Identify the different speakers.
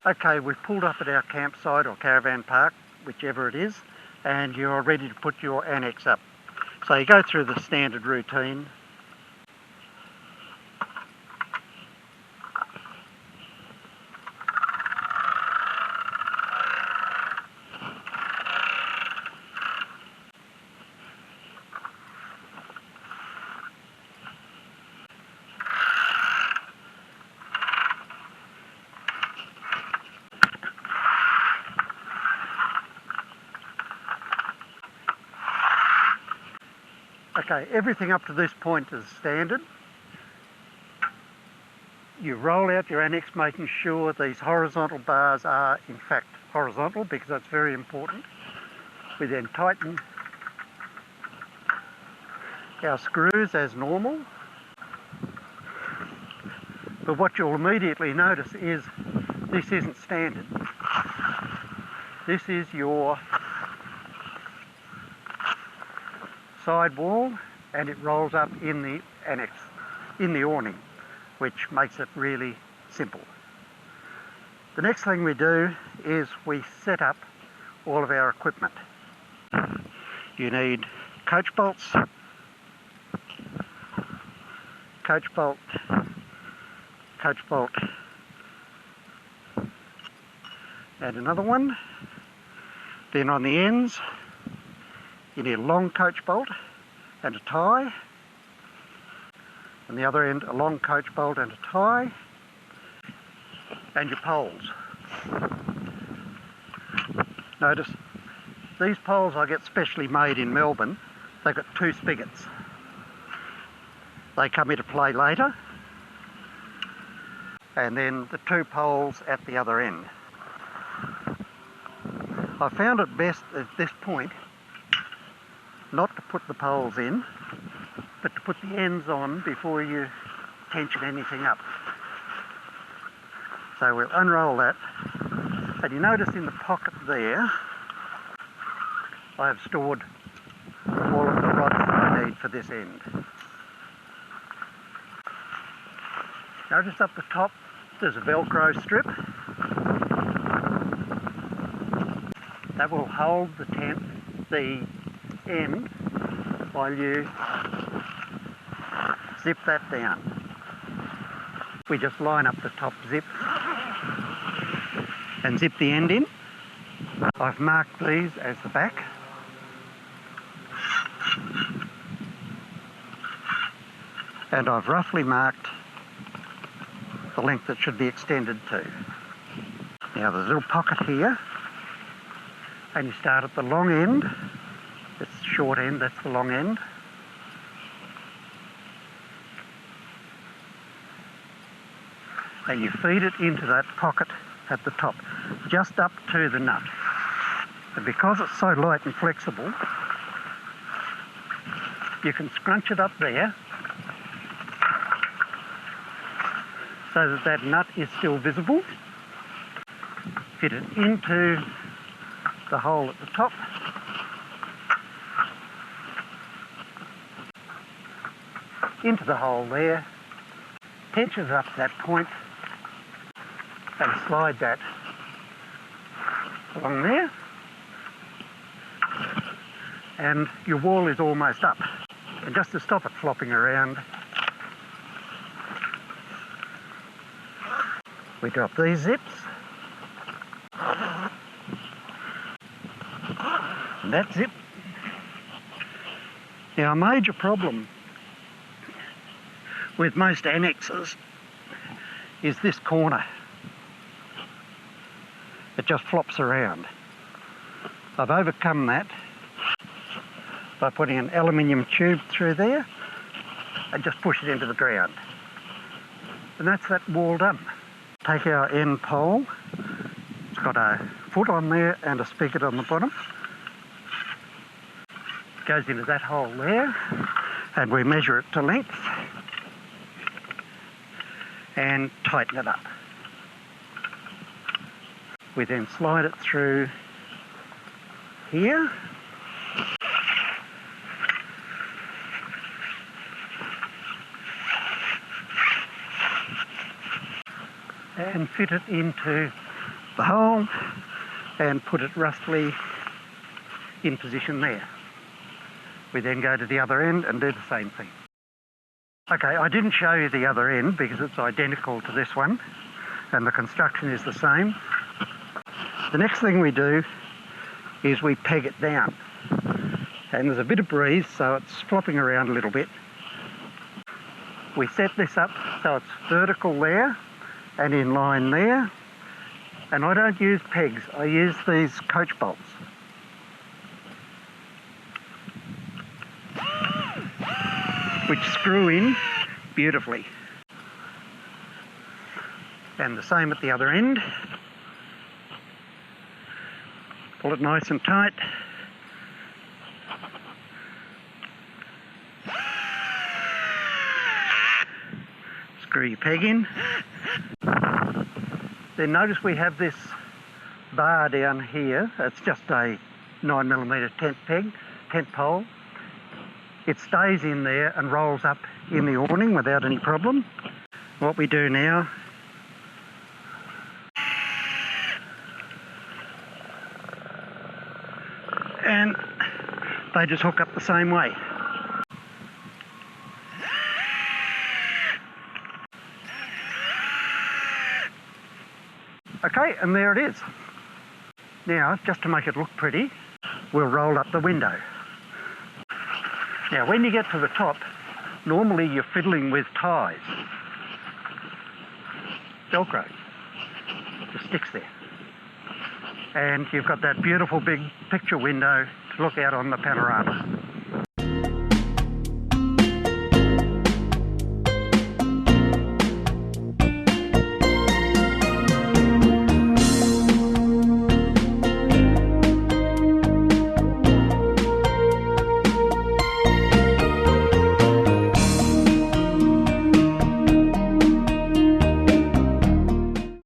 Speaker 1: Okay, we've pulled up at our campsite or caravan park, whichever it is, and you're ready to put your annex up. So you go through the standard routine. Okay, everything up to this point is standard. You roll out your annex, making sure these horizontal bars are in fact horizontal, because that's very important. We then tighten our screws as normal. But what you'll immediately notice is this isn't standard. This is your side wall, and it rolls up in the annex, in the awning, which makes it really simple. The next thing we do is we set up all of our equipment. You need coach bolts, coach bolt, coach bolt, and another one. Then on the ends, you need a long coach bolt and a tie. On the other end, a long coach bolt and a tie, and your poles. Notice these poles I get specially made in Melbourne. They've got two spigots. They come into play later, and then the two poles at the other end. I found it best at this point not to put the poles in, but to put the ends on before you tension anything up. So we'll unroll that, and you notice in the pocket there I have stored all of the rods that I need for this end. Notice up the top there's a Velcro strip that will hold the end while you zip that down. We just line up the top zip and zip the end in. I've marked these as the back. And I've roughly marked the length that should be extended to. Now there's a little pocket here, and you start at the long end. It's the short end, that's the long end. And you feed it into that pocket at the top, just up to the nut. And because it's so light and flexible, you can scrunch it up there so that that nut is still visible. Fit it into the hole at the top. Into the hole there, tension it up to that point, and slide that along there, and your wall is almost up. And just to stop it flopping around, we drop these zips, and that zip. Now, a major problem with most annexes is this corner. It just flops around. I've overcome that by putting an aluminium tube through there and just push it into the ground. And that's that wall done. Take our end pole. It's got a foot on there and a spigot on the bottom. It goes into that hole there, and we measure it to length and tighten it up. We then slide it through here, and fit it into the hole and put it roughly in position there. We then go to the other end and do the same thing. Okay, I didn't show you the other end because it's identical to this one and the construction is the same. The next thing we do is we peg it down. And there's a bit of breeze, so it's flopping around a little bit. We set this up so it's vertical there and in line there. And I don't use pegs, I use these coach bolts. Which screw in beautifully. And the same at the other end. Pull it nice and tight. Screw your peg in. Then notice we have this bar down here. It's just a 9mm tent pole. It stays in there and rolls up in the awning without any problem. What we do now and they just hook up the same way. Okay, and there it is. Now, just to make it look pretty, we'll roll up the window. Now, when you get to the top, normally you're fiddling with ties. Velcro. Just sticks there. And you've got that beautiful big picture window to look out on the panorama.